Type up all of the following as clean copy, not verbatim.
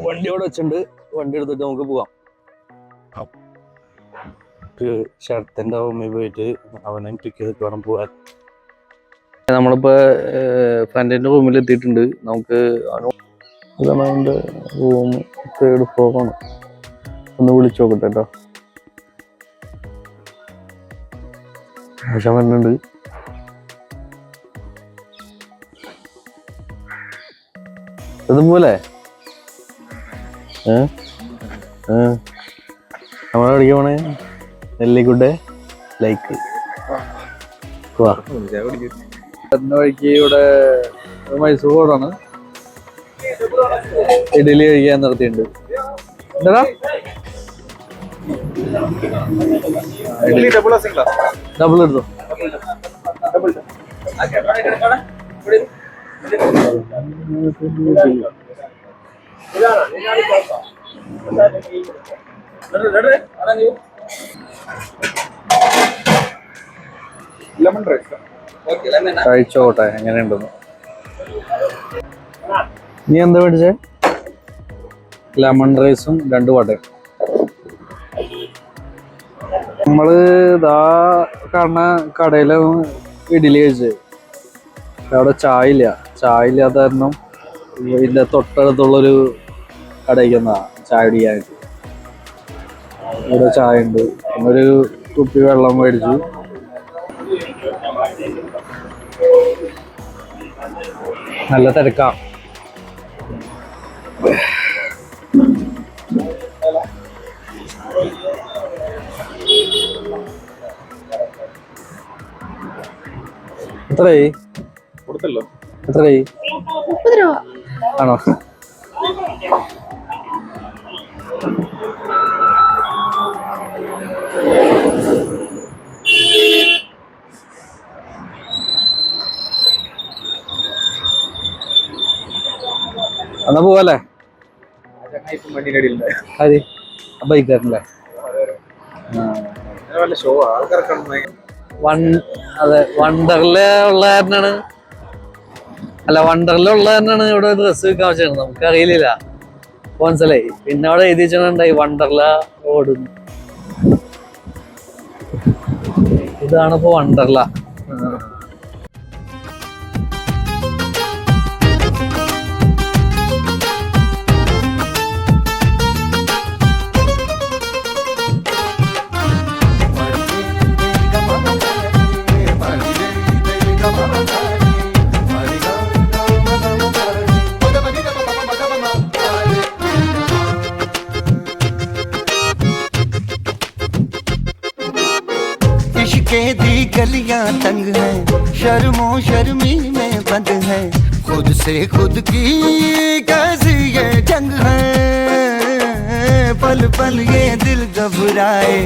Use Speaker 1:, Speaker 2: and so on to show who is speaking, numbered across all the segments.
Speaker 1: വണ്ടി അവിടെ വെച്ചിട്ടുണ്ട്. വണ്ടി എടുത്തിട്ട് നമുക്ക് പോവാം. ഷർട്ടിൻ്റെ റൂമിൽ പോയിട്ട് അവനെ പിക്ക് ചെയ്തിട്ട് വേണം പോവാൻ. നമ്മളിപ്പോ ഫ്രണ്ടിന്റെ റൂമിൽ എത്തിയിട്ടുണ്ട്. നമുക്ക് അതാണ് അവൻ്റെ റൂം. 3rd ഫ്ലോറാണ്. ഒന്ന് വിളിച്ചു നോക്കട്ടെ കേട്ടോ. ആശം വരുന്നുണ്ട്. ഇതുപോലെ നമ്മളെ പഠിക്കാൻ പോണേ നെല്ലിക്കുട്ടെ ലൈക്ക് വഴിക്ക് ഇവിടെ മൈസൂർ റോഡാണ്. ഇഡലി കഴിക്കാൻ നിർത്തിയിട്ടുണ്ട്. എന്താ ഡബിൾ എടുത്തോ. കഴിച്ചോട്ടെ എങ്ങനെയുണ്ടെന്ന്. നീ എന്താ മേടിച്ചേ? ലെമൺ റൈസും 2 വടയും. നമ്മള് ഇതാ കാണുന്ന കടയിലാണ് ഇഡലി കഴിച്ചത്. അവിടെ ചായ ഇല്ലാത്ത കാരണം ഇതിന്റെ തൊട്ടടുത്തുള്ളൊരു കടയ്ക്ക് വന്നാ ചായ കുടിക്കാനായിട്ട്. ഇവിടെ ചായ ഉണ്ട്. ഒരു കുപ്പി വെള്ളം മേടിച്ചു. നല്ല തിരക്കാ. എത്രയായി? എത്രയായി?
Speaker 2: 30 രൂപ
Speaker 1: ആണോ? എന്നാ പോവല്ലേ? അതെ ബൈക്കാരല്ലേ? അതെ വണ്ടർല ഉള്ള കാരനാണ്. അല്ല വണ്ടർല ഉള്ള കാരനാണ് ഇവിടെ ഡ്രസ്സ് വിൽക്കാൻ വെച്ചാണ്. നമുക്ക് അറിയില്ല. മനസ്സിലായി. പിന്നെ അവിടെ എഴുതി വെച്ചിട്ടുണ്ടായി വണ്ടർല ഓടുന്നു. ഇതാണ് ഇപ്പൊ വണ്ടർല.
Speaker 3: दी गलियां तंग है, शर्मो शर्मी में बंद है, खुद से खुद की कैसी ये जंग है। पल पल ये दिल घबराए,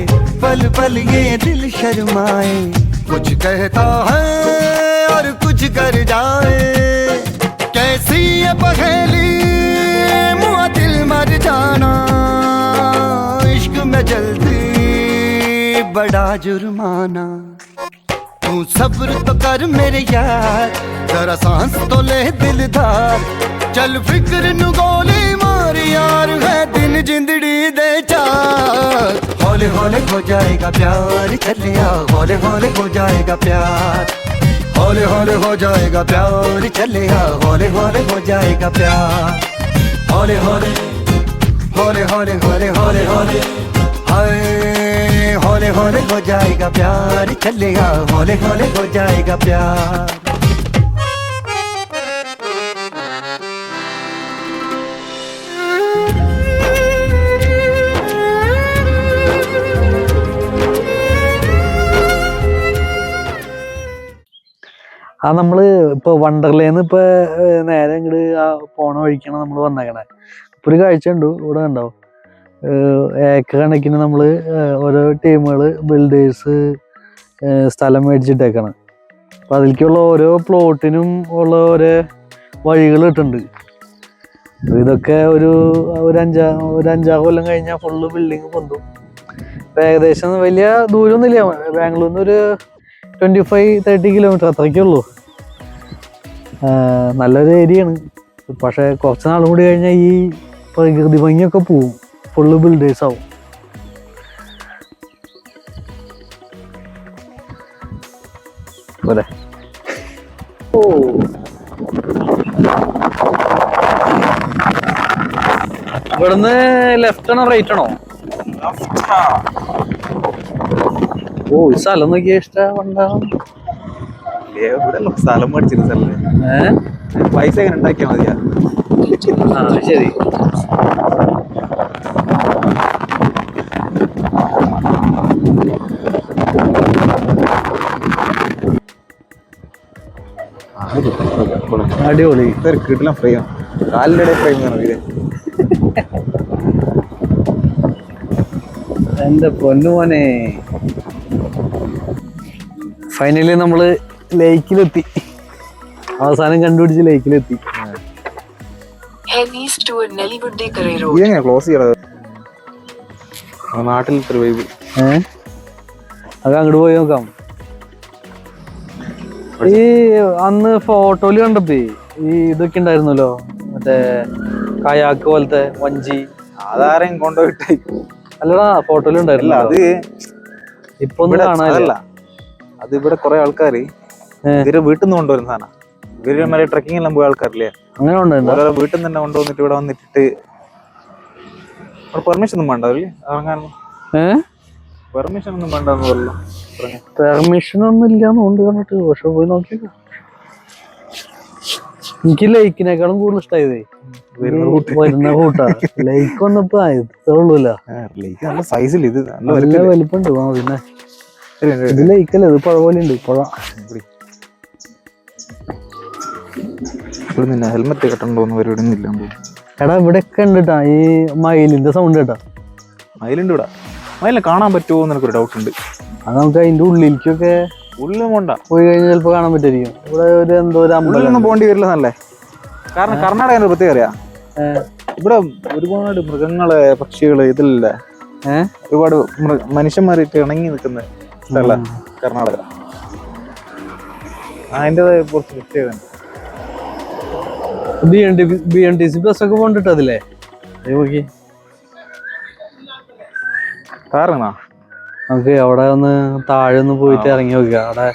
Speaker 3: पल पल ये दिल शर्माए, कुछ कहता है और कुछ कर जाए। कैसी ये पहेली मुआ दिल मर जाना, इश्क में जल्दी बड़ा जुर्माना। तू सब्र तो कर मेरे यार, जरा सांस तो ले दिलदार, चल फिक्र नु गोली मार यार, है दिन जिंदड़ी दे चार। हौले हौले हो जाएगा प्यार, चलिया हौले हौले हो जाएगा प्यार, हौले हौले हो जाएगा प्यार, चलिया हौले हौले हो जाएगा प्यार। हौले हौले हौले हौले हौले हौले हौले हाय, हौले हौले हो जाएगा प्यार, चलेगा हौले हौले हो जाएगा प्यार।
Speaker 1: നമ്മള് ഇപ്പൊ വണ്ടർലേന്ന് ഇപ്പൊ നേരെ ഇങ്ങോട്ട് പോണ വഴിക്കാണ് നമ്മൾ വന്നേക്കണേ. ഇപ്പൊ ഒരു കാഴ്ച ഉണ്ട് ഇവിടെ. കണ്ടോ? ഏക്കർ കണക്കിന് നമ്മള് ഓരോ ടീമുകള് ബിൽഡേഴ്സ് സ്ഥലം മേടിച്ചിട്ടേക്കാണ്. അപ്പൊ അതിലേക്കുള്ള ഓരോ പ്ലോട്ടിനും ഉള്ള ഓരോ വഴികൾ ഇട്ടുണ്ട്. ഇതൊക്കെ ഒരു 5-6 കൊല്ലം കഴിഞ്ഞാൽ ഫുള്ള് ബിൽഡിങ് പൊന്തും. ഇപ്പൊ ഏകദേശം വലിയ ദൂരമൊന്നുമില്ല. ബാംഗ്ലൂരിൽ നിന്ന് ഒരു 25-30 കിലോമീറ്റർ അത്രയ്ക്കേ ഉള്ളൂ. നല്ലൊരു ഏരിയയാണ്. പക്ഷെ കുറച്ച് നാളും കൂടി കഴിഞ്ഞാൽ ഈ പ്രകൃതി ഭംഗിയൊക്കെ പോവും, ഫുള്ള് ബിൽഡേഴ്സ് ആവും. പോലെ ഓ ഇവിടുന്ന് ലെഫ്റ്റ് ആണോ റൈറ്റ് ആണോ? ഓ ഈ സ്ഥലം നോക്കിയാ ഇഷ്ടമുണ്ടാകും.
Speaker 2: സ്ഥലം മേടിച്ചിട്ട് സ്ഥലം പൈസ എങ്ങനെ ഉണ്ടാക്കിയാ മതിയാ.
Speaker 1: ആ ശരി. അടിപൊളി.
Speaker 2: കിട്ടില്ല ഫ്രെയിം, കാലിൻ്റെ ഫ്രെയിം ഇത്.
Speaker 1: എന്റെ പൊന്നു മോനെ, ഫൈനലി നമ്മള് ലേക്കിലെത്തി. അവസാനം കണ്ടുപിടിച്ച് ലേക്കിലെത്തി.
Speaker 2: ഇതെങ്ങനെ ക്ലോസ് ചെയ്യണത്? നാട്ടിലത്തെ വൈബ്.
Speaker 1: അത് അങ്ങോട്ട് പോയി നോക്കാം. ഈ അന്ന് ഫോട്ടോയില് കണ്ടപ്പോ ഈ ഇതൊക്കെ ഉണ്ടായിരുന്നല്ലോ, മറ്റേ കയാക്ക് പോലത്തെ വഞ്ചി.
Speaker 2: അതാരെയും കൊണ്ടുപോയിട്ടേ
Speaker 1: അല്ലടാ, ഫോട്ടോയില് ഉണ്ടായിരുന്നില്ല.
Speaker 2: അത്
Speaker 1: ഇപ്പൊ ഒന്നും കാണാനല്ല.
Speaker 2: അത് ഇവിടെ കുറെ ആൾക്കാര് ഇവര് വീട്ടിൽ നിന്ന് കൊണ്ടുവരുന്ന സാധനം. ഇവര് മറ്റേ ട്രക്കിംഗ് എല്ലാം പോയ ആൾക്കാരില്ലേ,
Speaker 1: അങ്ങനെ
Speaker 2: ഓരോ വീട്ടിൽ നിന്ന് തന്നെ കൊണ്ടുവന്നിട്ട് ഇവിടെ വന്നിട്ട് പെർമിഷൻ ഒന്നും വേണ്ട ഇറങ്ങാനൊന്നും. പെർമിഷൻ ഒന്നും വേണ്ടെന്ന് പറഞ്ഞു.
Speaker 1: പെർമിഷൻ ഒന്നും ഇല്ലാന്ന് കൊണ്ട് കണ്ടിട്ട്, പക്ഷെ പോയി നോക്കിയ എനിക്ക് ലേക്കിനേക്കാളും കൂടുതൽ ഇഷ്ടമായതേ വരുന്ന കൂട്ടാ. ലേക്ക് വന്നപ്പോ ആയതുള്ളൂല്ല,
Speaker 2: നല്ല സൈസിൽ ഇത്
Speaker 1: നല്ല വലിപ്പുണ്ട്. പിന്നെ ഇത് ലേക്കല്ലേ, ഇത് പുഴ പോലെ ഉണ്ട്. പുഴ
Speaker 2: ഹെൽമെറ്റ് കെട്ടണ്ടോന്ന് പരിപാടി ഒന്നും ഇല്ല.
Speaker 1: എടാ ഇവിടെ ഒക്കെ ഉണ്ട് കേട്ടാ ഈ മയിലിന്റെ സൗണ്ട് കേട്ടാ.
Speaker 2: മയിലുണ്ട് ഇവിടെ. മയിലിനെ കാണാൻ പറ്റുമോ എന്ന് എനിക്കൊരു ഡൗട്ട് ഉണ്ട്.
Speaker 1: അത് നമുക്ക് അതിന്റെ ഉള്ളിലേക്കൊക്കെ
Speaker 2: ഉള്ളിൽ പോണ്ട,
Speaker 1: പോയി കഴിഞ്ഞാൽ ചിലപ്പോ കാണാൻ പറ്റുമായിരിക്കും. ഇവിടെ ഒരു എന്തോ ഒരു
Speaker 2: അമ്പലമൊന്നും പോകേണ്ടി വരില്ല എന്നല്ലേ. കാരണം കർണാടക പ്രത്യേകം അറിയാം, ഇവിടെ ഒരുപാട് മൃഗങ്ങള് പക്ഷികള് ഇതില്ല. ഒരുപാട് മനുഷ്യന്മാരായിട്ട് ഇണങ്ങി നിൽക്കുന്ന സ്ഥല കർണാടക. അതിൻ്റെതായ കുറച്ച് പ്രത്യേകത.
Speaker 1: BMTC ബസ്സൊക്കെ പോണ്ടിട്ട് അതില്ലേ നോക്കി.
Speaker 2: കാരണം
Speaker 1: നമുക്ക് അവിടെ ഒന്ന് താഴെ ഒന്ന് പോയിട്ട് ഇറങ്ങി നോക്കുക. അവിടെ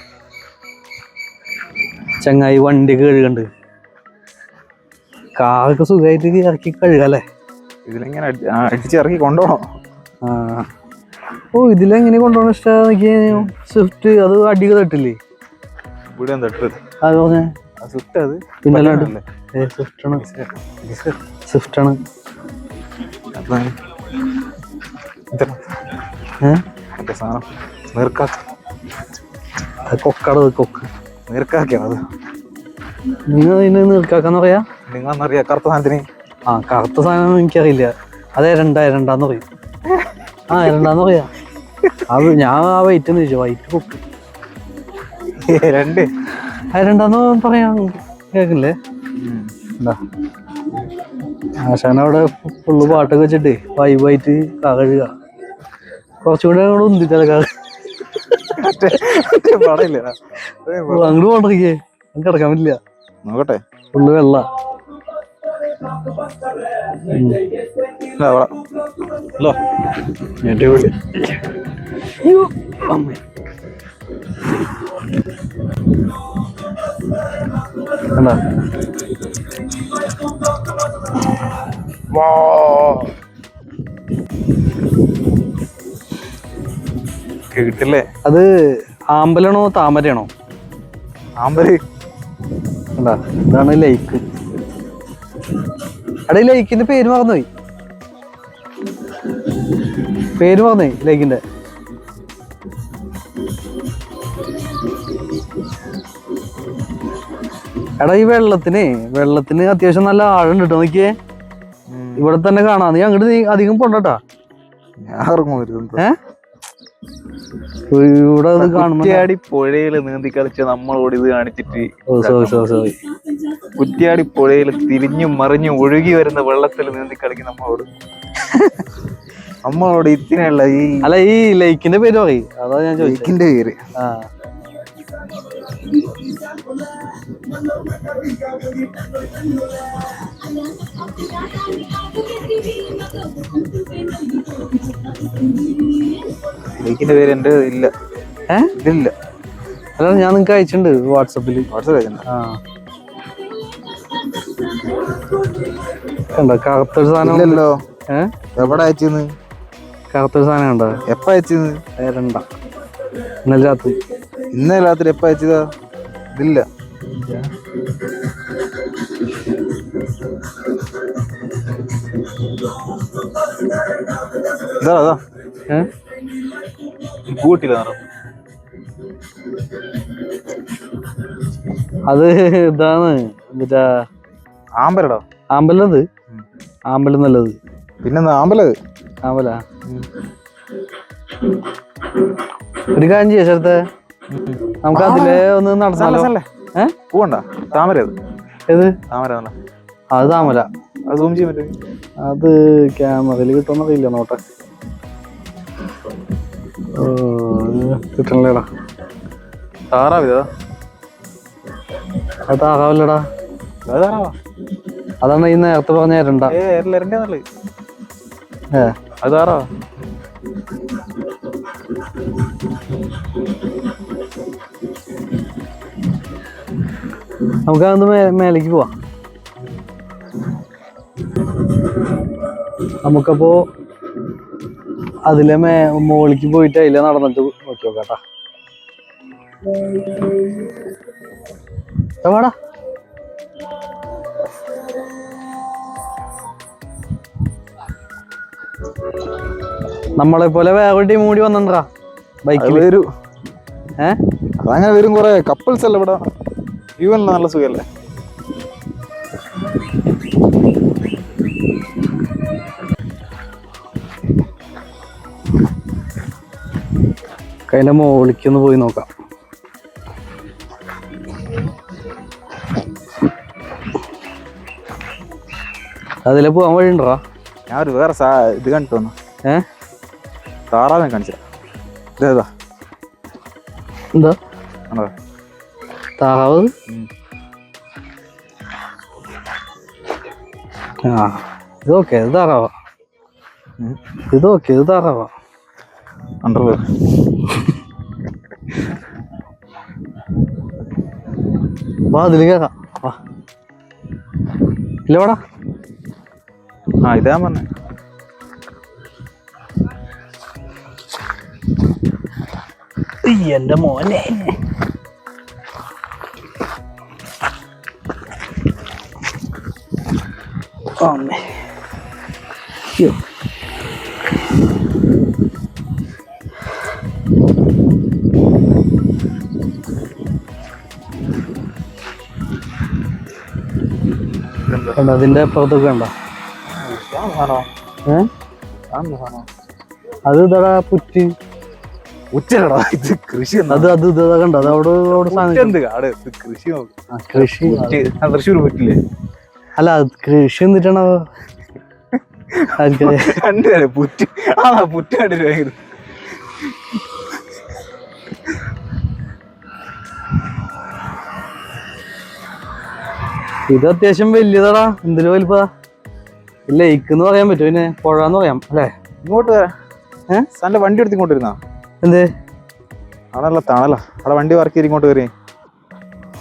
Speaker 1: ചങ്ങായി വണ്ടി കഴുകണ്ട്. കാറൊക്കെ സുഖമായിട്ട് ഇറക്കി കഴുകല്ലേ.
Speaker 2: ഇതിലെങ്ങനെ അടിച്ചിറക്കി കൊണ്ടുപോകണം.
Speaker 1: ഓ ഇതിലെങ്ങനെ കൊണ്ടുപോകണം ഇഷ്ടം. സ്വിഫ്റ്റ് അത് അടികൾ തട്ടില്ലേ?
Speaker 2: ഇവിടെ തട്ട്
Speaker 1: അത് പറഞ്ഞേ
Speaker 2: സ്വിഫ്റ്റ്. അത്
Speaker 1: പിന്നല്ലാണ്ട് സ്വിഫ്റ്റാണ്. സ്വിഫ്റ്റാണ്.
Speaker 2: സാധനം നീർക്കാക്ക.
Speaker 1: കൊക്കാടത് കൊക്ക്
Speaker 2: നീർക്കാക്കയാണ് അത്.
Speaker 1: നിങ്ങൾ അതിന് നീർക്കാക്കാന്ന് പറയാ?
Speaker 2: നിങ്ങളെന്നറിയാ കറുത്ത സാധനത്തിന്?
Speaker 1: കറുത്ത സാധനം എനിക്കറിയില്ല. അത് എരണ്ടാന്ന് പറയും. എരണ്ടാന്ന് പറയാ. അത് ഞാൻ ആ വൈറ്റ് എന്ന് ചോദിച്ചു. വൈറ്റ് കൊക്ക് എരണ്ടാന്ന് പറയാ. കേക്കില്ലേ? ആശാനവിടെ ഫുള്ള് പാട്ടൊക്കെ വെച്ചിട്ട് വൈബായിട്ട് കഴുക. കുറച്ചുകൂടെ അങ്ങോട്ട് ഉന്തിച്ചാലേ അങ്ങോട്ട് പോണ്ടിരിക്കേ. നമുക്ക് കിടക്കാൻ പറ്റില്ല.
Speaker 2: നോക്കട്ടെ,
Speaker 1: ഫുള്ള് വെള്ള.
Speaker 2: കിട്ടില്ലേ?
Speaker 1: അത് ആമ്പലാണോ താമരയാണോ?
Speaker 2: ആമ്പല്.
Speaker 1: ഇതാണ് ലേക്ക്. അവിടെ ഈ ലേക്കിന്റെ പേര് മറന്നുപോയി. ലേക്കിന്റെ എടാ ഈ വെള്ളത്തിന് അത്യാവശ്യം നല്ല ആഴം കിട്ടും. നോക്കിയേ, ഇവിടെ തന്നെ കാണാം. നീ അങ്ങോട്ട് അധികം പോണ്ടാ. ഇവിടെ
Speaker 2: കുറ്റ്യാടി പുഴയില് നീന്തി കളിച്ച് നമ്മളോട് ഇത് കാണിച്ചിട്ട്, കുറ്റ്യാടി പുഴയില് തിരിഞ്ഞും മറിഞ്ഞും ഒഴുകി വരുന്ന വെള്ളത്തിൽ നീന്തി കളിക്കും നമ്മളോട് ഇതിനുള്ള
Speaker 1: ഈ ലേക്കിന്റെ പേര് പറയും. അതാ ഞാൻ ചോദിച്ചതിന്റെ
Speaker 2: പേര്. ബൈക്കിന്റെ പേര് എന്റെ ഇല്ല. ഇതില്ല.
Speaker 1: അല്ല ഞാൻ നിങ്ങൾക്ക് അയച്ചിട്ടുണ്ട് വാട്സപ്പിൽ.
Speaker 2: ആ
Speaker 1: കണ്ടോ കറുത്തൊരു സാധനം?
Speaker 2: ഇല്ലല്ലോ. എവിടെ അയച്ചെന്ന്?
Speaker 1: കറുത്തൊരു സാധനം കണ്ടോ?
Speaker 2: എപ്പ അയച്ചെന്ന്?
Speaker 1: രണ്ടാ ഇന്നലെ രാത്രി.
Speaker 2: ഇന്നലെ രാത്രി എപ്പ അയച്ചതാ? ഇതില്ല. അതാ കൂട്ടില്ല.
Speaker 1: അത് ഇതാണ് എന്നിട്ടാ
Speaker 2: ആമ്പലടോ.
Speaker 1: ആമ്പലത് ആമ്പലം നല്ലത്.
Speaker 2: പിന്നെന്താ ആമ്പലത്?
Speaker 1: ആമ്പല ഒരു കാര്യം ചെയ്യാ ചേർത്തെ, നമുക്ക് അതിലെ ഒന്ന് നടന്നാലോ?
Speaker 2: പൂവണ്ട താമര.
Speaker 1: ഏത്
Speaker 2: താമര?
Speaker 1: അത് താമര.
Speaker 2: അത് സൂം ചെയ്യാൻ പറ്റും?
Speaker 1: അത് ക്യാമറയിൽ കിട്ടുമെന്നറിയില്ല, നോട്ടെ. കിട്ടണല്ലേടാ.
Speaker 2: താറാവില്ല.
Speaker 1: അത് താറാവല്ലടാ, അതാണ് ഈ നേരത്തെ പറഞ്ഞ എരണ്ട.
Speaker 2: അത് താറാവാ.
Speaker 1: നമുക്ക് അതൊന്ന് മേലേക്ക് പോവാം. നമുക്കപ്പോ അതിലെ മോളിക്ക് പോയിട്ട് അതിലെ നടന്നിട്ട് നോക്കി നോക്കാട്ടാ. എവിടാ നമ്മളെ പോലെ വേറെ ടീം കൂടി വന്നിട്ടാ ബൈക്കിൽ
Speaker 2: വരും. അതങ്ങനെ വരും. കുറെ കപ്പിൾസ് അല്ല ഇവിടെ. ജീവനല്ല, നല്ല സുഖല്ലേ?
Speaker 1: അതിന്റെ മോളിക്കൊന്ന് പോയി നോക്കാം. അതിലെ പോവാൻ വഴി ഉണ്ടോ?
Speaker 2: ഞാൻ ഒരു വേറെ ഇത് കണ്ടിട്ട് വന്നു. താറാവിനെ കാണിച്ചാ. ഇതേതാ?
Speaker 1: എന്താ താറാവ്? ആ ഇതൊക്കെ ഇത് താറാവാ. ഇതൊക്കെ ഇത് താറാവാ.
Speaker 2: അണ്ടർവെയർ.
Speaker 1: വാ അതിൽ കേറാം. വാ ഇല്ല വേടാ.
Speaker 2: ആ ഇതാ പറഞ്ഞ.
Speaker 1: എന്റെ മോനെ അതിന്റെ അപ്പുറത്തൊക്കെ ഉണ്ടോ? അത് ഇതാ പുറ്റ്.
Speaker 2: ഉച്ചടാ ഇത് കൃഷി.
Speaker 1: അത് അത് ഇതാ കണ്ടോ? അത് അവിടെ
Speaker 2: കൃഷി.
Speaker 1: കൃഷി
Speaker 2: തൃശ്ശൂർ പറ്റില്ലേ?
Speaker 1: അല്ല കൃഷി എന്നിട്ടാണോ?
Speaker 2: കണ്ടുവരെ പുറ്റ്. ആ പുറ്റ് കണ്ടിട്ട്
Speaker 1: ഇത് അത്യാവശ്യം വലിയതാടാ. എന്തൊരു വലിപ്പ. ലേക്ക് എന്ന് പറയാൻ പറ്റും, പിന്നെ പുഴന്ന് പറയാം അല്ലേ?
Speaker 2: ഇങ്ങോട്ട് വരാ. സാറിന്റെ വണ്ടി എടുത്ത് ഇങ്ങോട്ട് വരുന്ന
Speaker 1: എന്ത്?
Speaker 2: ആണല്ല താണല്ല. അവിടെ വണ്ടി വർക്ക് ചെയ്ത് ഇങ്ങോട്ട് വരെ.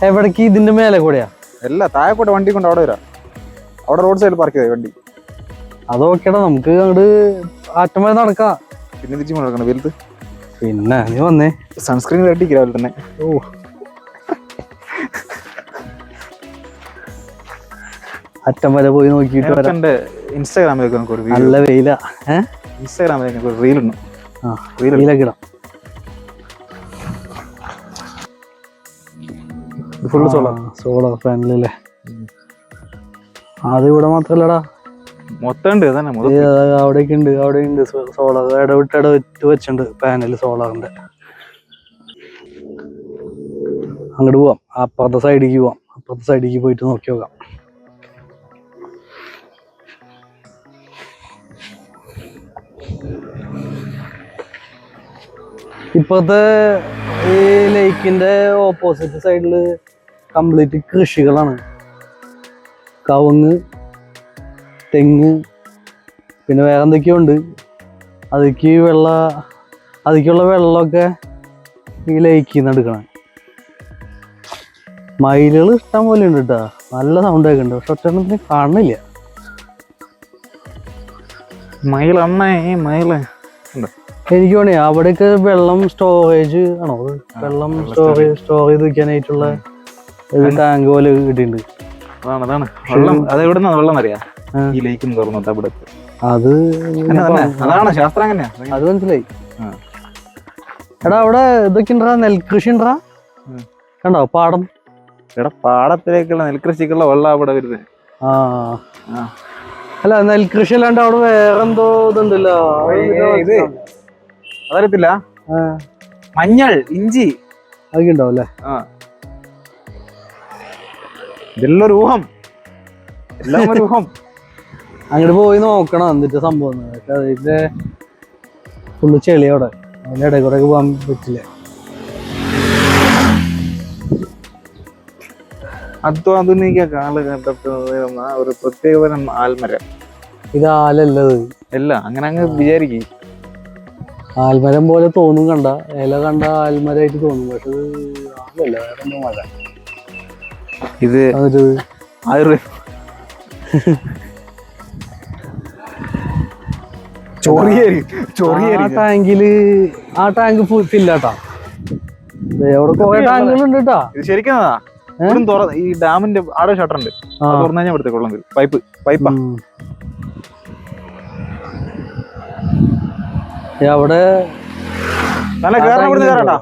Speaker 1: എവിടേക്ക്? ഇതിന്റെ മേലെ കൂടെയാ?
Speaker 2: അല്ല, താഴെക്കോട്ടെ വണ്ടി കൊണ്ട് അവിടെ വരാം. അവിടെ റോഡ് സൈഡിൽ പാർക്ക് ചെയ്തേ വണ്ടി.
Speaker 1: അതൊക്കെടാ, നമുക്ക് അങ്ങോട്ട് ആറ്റം വരെ നടക്കാം.
Speaker 2: പിന്നെ തിരിച്ചു നടക്കണം വലുത്.
Speaker 1: പിന്നെ നീ വന്നേ.
Speaker 2: സൺസ്ക്രീൻ കെട്ടിക്ക് രാവിലെ തന്നെ.
Speaker 1: ഓ അറ്റം വരെ പോയി നോക്കിയിട്ട് വരാം.
Speaker 2: ഇൻസ്റ്റാഗ്രാമിലേക്ക് നമുക്ക് ഒരു
Speaker 1: നല്ല വെയിലാ.
Speaker 2: ഇൻസ്റ്റാഗ്രാമിലേക്ക് ഒരു റീൽ ഇടണം.
Speaker 1: റീലൊക്കെ ഇടാം.
Speaker 2: ഫുള്ള്
Speaker 1: സോളാർ പാനലല്ലേ? അത് ഇവിടെ മാത്രല്ലടാ,
Speaker 2: മൊത്തം ഉണ്ട്.
Speaker 1: അവിടെയൊക്കെ ഉണ്ട്. അവിടെ ഉണ്ട് സോളാർ. ഇടവിട്ട് വെച്ചിട്ടുണ്ട് പാനല് സോളാറിന്റെ. അങ്ങോട്ട് പോവാം. അപ്പുറത്തെ സൈഡിലേക്ക് പോവാം. അപ്പുറത്തെ സൈഡിലേക്ക് പോയിട്ട് നോക്കി നോക്കാം. ഇപ്പോഴത്തെ ഈ ലേക്കിന്റെ ഓപ്പോസിറ്റ് സൈഡില് കംപ്ലീറ്റ് കൃഷികളാണ്. കവുങ്ങ്, തെങ്ങ്, പിന്നെ വേറെ എന്തൊക്കെയോ ഉണ്ട്. അതിലേക്കുള്ള വെള്ളമൊക്കെ ഈ ലേക്കിൽ നിന്ന് എടുക്കണം. മയിലുകൾ ഇഷ്ടം പോലെ ഉണ്ട് കേട്ടോ, നല്ല സൗണ്ട് ഒക്കെ ഉണ്ട്. പക്ഷെ ഒറ്റ കാണുന്നില്ല. എനിക്ക് തോന്നി അവിടെയൊക്കെ വെള്ളം സ്റ്റോറേജ് ആണോ, വെള്ളം സ്റ്റോർ ചെയ്ത് വെക്കാനായിട്ടുള്ള ഒരു ടാങ്ക് പോലെ കിട്ടിയിട്ടുണ്ട്. അത് മനസ്സിലായി. എടാ അവിടെ ഇതൊക്കെ ഉണ്ടാ, നെൽകൃഷി ഉണ്ടാ, കണ്ടോ പാടം?
Speaker 2: പാടത്തിലേക്കുള്ള നെൽകൃഷിക്കുള്ള വെള്ളം അവിടെ വരുന്നത്.
Speaker 1: അല്ല നെൽകൃഷി അല്ലാണ്ട് അവിടെ വേറെന്തോ ഇതുണ്ടല്ലോ,
Speaker 2: അതറിയത്തില്ല. മഞ്ഞൾ, ഇഞ്ചി
Speaker 1: അതൊക്കെ ഉണ്ടാവും അല്ലേ?
Speaker 2: ഇതെല്ലാം ഒരു ഊഹം, എല്ലാം ഒരു ഊഹം.
Speaker 1: അങ്ങോട്ട് പോയി നോക്കണം എന്നിട്ട് സംഭവം. അതിന്റെ ഫുള്ള് ചെളി അവിടെ, അതിന്റെ ഇടയിൽ കൂടെ പോകാൻ പറ്റില്ല.
Speaker 2: അത്യാധുനിക കാലഘട്ടത്തിൽ ഒരു പ്രത്യേകതരം ആൽമരം. ഇത്
Speaker 1: ആലല്ലത്
Speaker 2: അല്ല, അങ്ങനെ അങ്ങ് വിചാരിക്കും.
Speaker 1: ആൽമരം പോലെ തോന്നും, കണ്ട ഇല കണ്ട ആൽമരമായിട്ട് തോന്നും. പക്ഷെ ആലല്ല, വേറെ മഴ.
Speaker 2: ഇത്
Speaker 1: ആ ടാങ്ക് ഫില്ലാട്ടാ. അവിടെ കുറെ ടാങ്കുകളുണ്ട് കേട്ടാ.
Speaker 2: ഇത് ശരിക്കും ഈ ഡാമിന്റെ ആടെ ഷട്ടർ ഉണ്ട്, തുറന്നു കഴിഞ്ഞാൽ ഇവിടുത്തെ കൊള്ളം വരും. പൈപ്പാ
Speaker 1: അവിടെ
Speaker 2: നല്ല കേറാട്ടാ.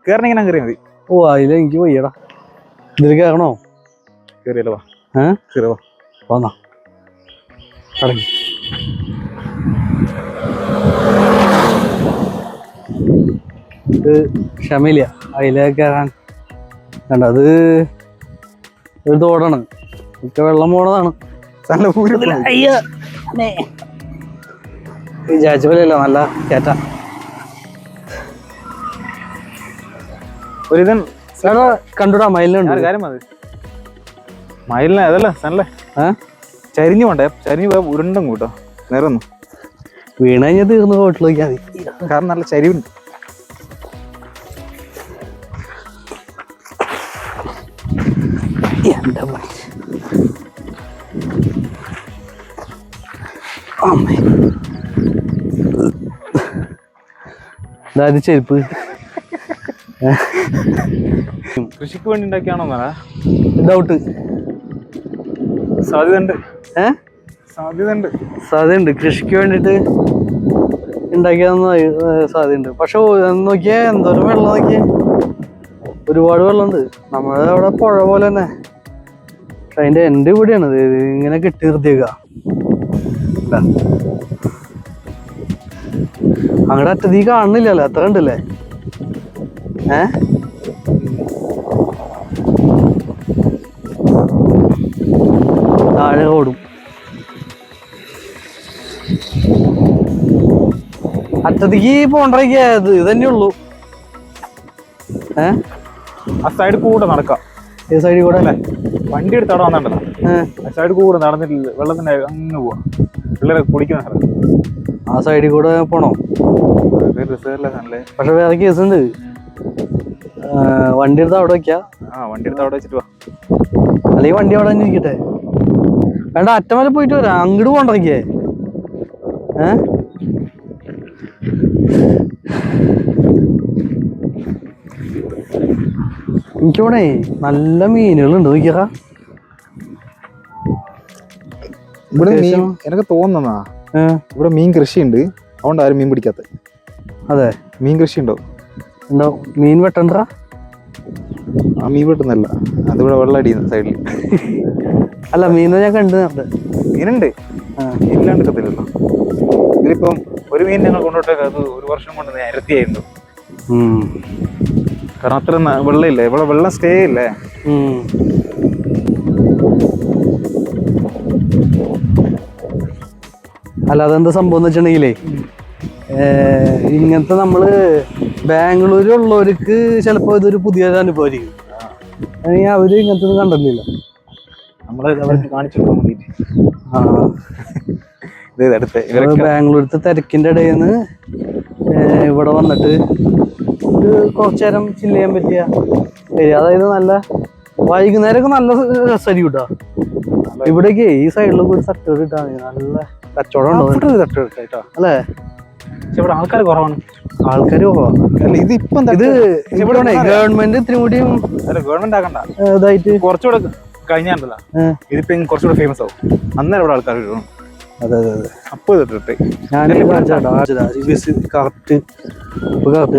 Speaker 2: കേറണിങ്ങനെ കയറിയാ മതി.
Speaker 1: ഓ അതില് എനിക്ക് പോയടാ. ഇതിൽ കയറണോ?
Speaker 2: കേറിയല്ലോ.
Speaker 1: പോന്നാ കടങ്ങി. ഇത് ക്ഷമയില്ല അതിലേക്ക് കയറാൻ. കണ്ട അത് ഒരു തോടാണ്, മിക്ക വെള്ളം പോണതാണ്. വിചാരിച്ച പോലെയല്ല, നല്ല കേറ്റ. കണ്ടുടാ മയിലുണ്ട്.
Speaker 2: മയിലിനെ അതല്ല സനല്ലേ ചരിഞ്ഞു പോണ്ടേ, ചരിഞ്ഞു പോയാൽ ഉരുണ്ടും കൂട്ടോ നേരൊന്നു
Speaker 1: വീണ കഴിഞ്ഞാൽ തീർന്ന് ഹോട്ടൽ നോക്കിയാൽ മതി.
Speaker 2: കാരണം നല്ല ചരിവുണ്ട്.
Speaker 1: അതായത് ചെരുപ്പ്
Speaker 2: കൃഷിക്ക് വേണ്ടി ഉണ്ടാക്കിയാണോ
Speaker 1: ഡൗട്ട്.
Speaker 2: സാധ്യതയുണ്ട്.
Speaker 1: സാധ്യതയുണ്ട് കൃഷിക്ക് വേണ്ടിട്ട് ഉണ്ടാക്കിയാന്ന് സാധ്യതയുണ്ട്. പക്ഷെ നോക്കിയാ എന്തോരം വെള്ളം നോക്കിയേ, ഒരുപാട് വെള്ളമുണ്ട്. നമ്മുടെ അവിടെ പുഴ പോലെ തന്നെ. പക്ഷെ അതിന്റെ എൻ്റെ ഇവിടെയാണ് ഇങ്ങനെ കെട്ടി നിർത്തിയേക്ക. അങ്ങടെ അറ്റത്തീ കാണുന്നില്ലല്ലോ, അത്ര ഉണ്ടല്ലേ. താഴെ ഓടും. അറ്റത്തേക്ക് പോണ്ടേക്ക് ഇത് തന്നെ ഉള്ളൂ.
Speaker 2: ആ സൈഡിൽ കൂടെ നടക്കാം.
Speaker 1: ഈ സൈഡിൽ കൂടെ അല്ലേ
Speaker 2: വണ്ടി എടുത്ത് അവിടെ വന്നിട്ടല്ലോ. ആ സൈഡിൽ കൂടെ നടന്നിട്ടില്ല, വെള്ളത്തിന്റെ അങ്ങ് പോവാ. പിള്ളേരെ കുടിക്കുന്ന സ്ഥലം
Speaker 1: ആ സൈഡിൽ കൂടെ പോണോ? പക്ഷെ വേറെ കേസുണ്ട്. വണ്ടി എടുത്ത് അവിടെ വെക്കാ.
Speaker 2: വണ്ടി എടുത്ത് അവിടെ വെച്ചിട്ട് വാ.
Speaker 1: അല്ലെങ്കിൽ വണ്ടി അവിടെ തന്നെ ഇരിക്കട്ടെ. വേണ്ട, അറ്റം വരെ പോയിട്ട് വരാം. അങ്ങോട്ട് പോണ്ടേ. എനിക്കിവിടെ നല്ല മീനുകളുണ്ട്. നോക്കിയാ
Speaker 2: ഇവിടെ എനിക്ക് തോന്നുന്നാ ഇവിടെ മീൻ കൃഷിയുണ്ട്, അതുകൊണ്ട് ആരും മീൻ പിടിക്കാത്ത.
Speaker 1: അതെ,
Speaker 2: മീൻ കൃഷി ഉണ്ടോ?
Speaker 1: മീൻ വെട്ടണ്ട.
Speaker 2: മീൻ വെട്ടുന്നല്ല, അതിവിടെ വെള്ളം അടിയുന്ന സൈഡിൽ.
Speaker 1: അല്ല, മീൻ ഞാൻ കണ്ടു.
Speaker 2: മീനുണ്ട്, ഇല്ലാണ്ട് കത്തില്ലല്ലോ. ഇതിലിപ്പം ഒരു മീൻ ഞങ്ങൾ കൊണ്ടുപോട്ടേക്ക് അത് ഒരു വർഷം കൊണ്ട് ഇരത്തിയായിരുന്നു. കാരണം അത്ര വെള്ളം ഇല്ലേ ഇവിടെ, വെള്ളം സ്റ്റേ ഇല്ലേ.
Speaker 1: അല്ല, അതെന്താ സംഭവം എന്ന് വെച്ചിട്ടുണ്ടെങ്കിലേ, ഇങ്ങനത്തെ നമ്മള് ബാംഗ്ലൂരുള്ളവർക്ക് ചിലപ്പോ ഇതൊരു പുതിയൊരു അനുഭവമായിരിക്കും. അവര് ഇങ്ങനത്തെ ഒന്നും കണ്ടില്ലല്ലോ.
Speaker 2: നമ്മള് അവർക്ക് കാണിച്ചു കൊടുക്കാൻ വേണ്ടിട്ട്.
Speaker 1: ബാംഗ്ലൂരത്തെ തിരക്കിന്റെ ഇടയിൽ നിന്ന് ഇവിടെ വന്നിട്ട് കുറച്ചു നേരം ചില്ല് ചെയ്യാൻ പറ്റിയ ഏരിയ. അതായത് നല്ല വൈകുന്നേരമൊക്കെ നല്ല രസമായിരിക്കും കേട്ടോ. ഇവിടേക്ക് ഈ സൈഡിൽ കൂടി തട്ടുകട ഇട്ടാ നല്ല കച്ചവടം ഉണ്ടോ അല്ലേ?
Speaker 2: ഇവിടെ ആൾക്കാർ കുറവാണ്.
Speaker 1: ആൾക്കാർ കുറവാണ്. ഇത് ഗവൺമെന്റ് ഇത്തിരി കൂടിയും
Speaker 2: ഗവൺമെന്റ് ആക്കണ്ട
Speaker 1: ഇതായിട്ട്
Speaker 2: കുറച്ചുകൂടെ കഴിഞ്ഞാണ്ടല്ലോ ഇതിപ്പോ കുറച്ചുകൂടെ ഫേമസ് ആവും. അന്നേരം ഇവിടെ ആൾക്കാർ വരും.
Speaker 1: അതെ അതെ അതെ.
Speaker 2: അപ്പൊ ഇതിട്ടെ
Speaker 1: ഞാൻ കറക്റ്റ്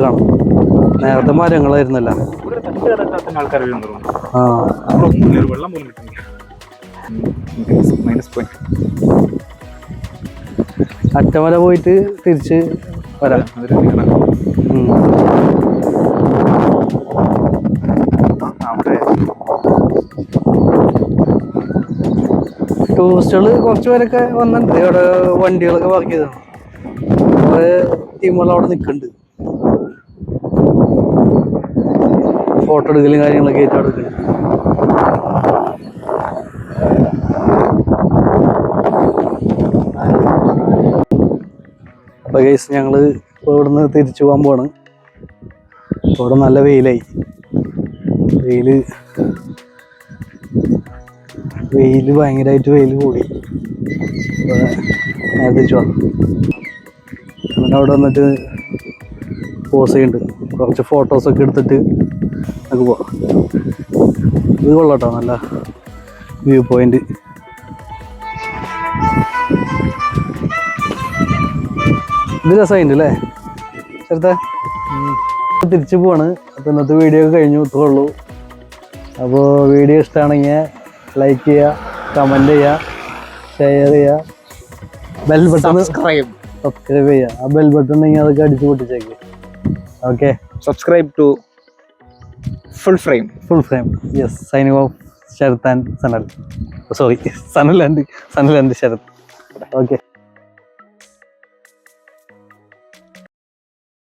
Speaker 1: കാണാം. നേരത്തെ മരങ്ങളായിരുന്നല്ല.
Speaker 2: ആൾക്കാർ വരും. വെള്ളം പോലും കിട്ടുന്നില്ല.
Speaker 1: അറ്റമല പോയിട്ട് തിരിച്ച് വരാം. ടൂറിസ്റ്റുകൾ കുറച്ച് പേരൊക്കെ വന്നിട്ടുണ്ട്. ഇവിടെ വണ്ടികളൊക്കെ പാർക്ക് ചെയ്തതാണ്. കുറെ ടീമുകൾ അവിടെ നിൽക്കുന്നുണ്ട്. ഫോട്ടോ എടുക്കലും കാര്യങ്ങളൊക്കെ ആയിട്ട് അവിടെ നിൽക്കുന്നുണ്ട്. അപ്പൊ ഗൈസ് ഞങ്ങള് ഇപ്പൊ ഇവിടുന്ന് തിരിച്ചു പോകാൻ പോവാണ്. ഇവിടെ നല്ല വെയിലായി. വെയില് ഭയങ്കരമായിട്ട് വെയില് കൂടി. തിരിച്ചു പോവാം. അങ്ങനെ അവിടെ വന്നിട്ട് പോസ് ചെയ്യുന്നുണ്ട്. കുറച്ച് ഫോട്ടോസൊക്കെ എടുത്തിട്ട് നമുക്ക് പോവാം. ഇത് കൊള്ളാട്ടോ, നല്ല വ്യൂ പോയിന്റ്. ഇത് രസമായിട്ടുണ്ട് അല്ലേ ചേർത്ത? തിരിച്ചു പോവാണ്. അപ്പോൾ ഇന്നത്തെ വീഡിയോ ഒക്കെ കഴിഞ്ഞു. ഇത്രേ ഉള്ളൂ. അപ്പോൾ വീഡിയോ ഇഷ്ടമാണെങ്കിൽ ലൈക്ക് ചെയ്യുക, കമൻറ്റ് ചെയ്യുക, ഷെയർ ചെയ്യുക, ബെൽ ബട്ടൺ സബ്സ്ക്രൈബ് ചെയ്യുക. ആ ബെൽ ബട്ടൺ ഉണ്ടെങ്കിൽ അതൊക്കെ അടിച്ച് പൊട്ടിച്ചേക്ക്. Okay,
Speaker 2: subscribe to full frame.
Speaker 1: Yes, signing off Sarath and Sanal. Sorry, Sanal and Sarath. Okay.